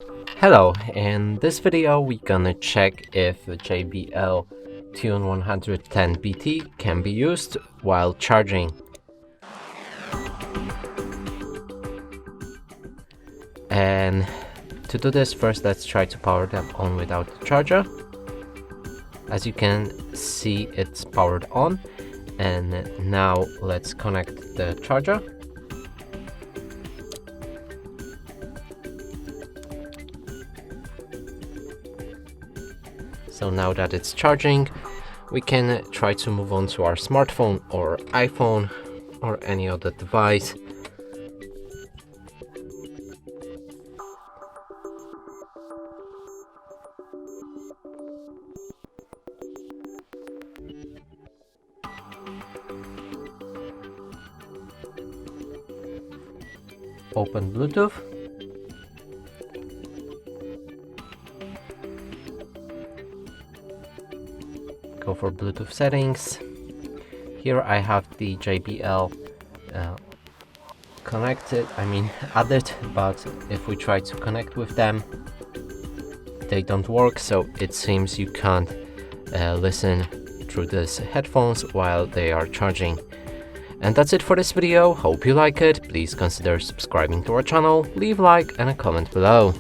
Hello, in this video we're gonna check if the JBL Tune 110BT can be used while charging. And to do this, first let's try to power them on without the charger. As you can see, it's powered on, and now let's connect the charger. So now that it's charging, we can try to move on to our smartphone or iPhone or any other device. Open Bluetooth. Go for Bluetooth settings. Here I have the JBL added, but if we try to connect with them, they don't work, so it seems you can't listen through these headphones while they are charging. And that's it for this video. Hope you like it. Please consider subscribing to our channel, leave a like and a comment below.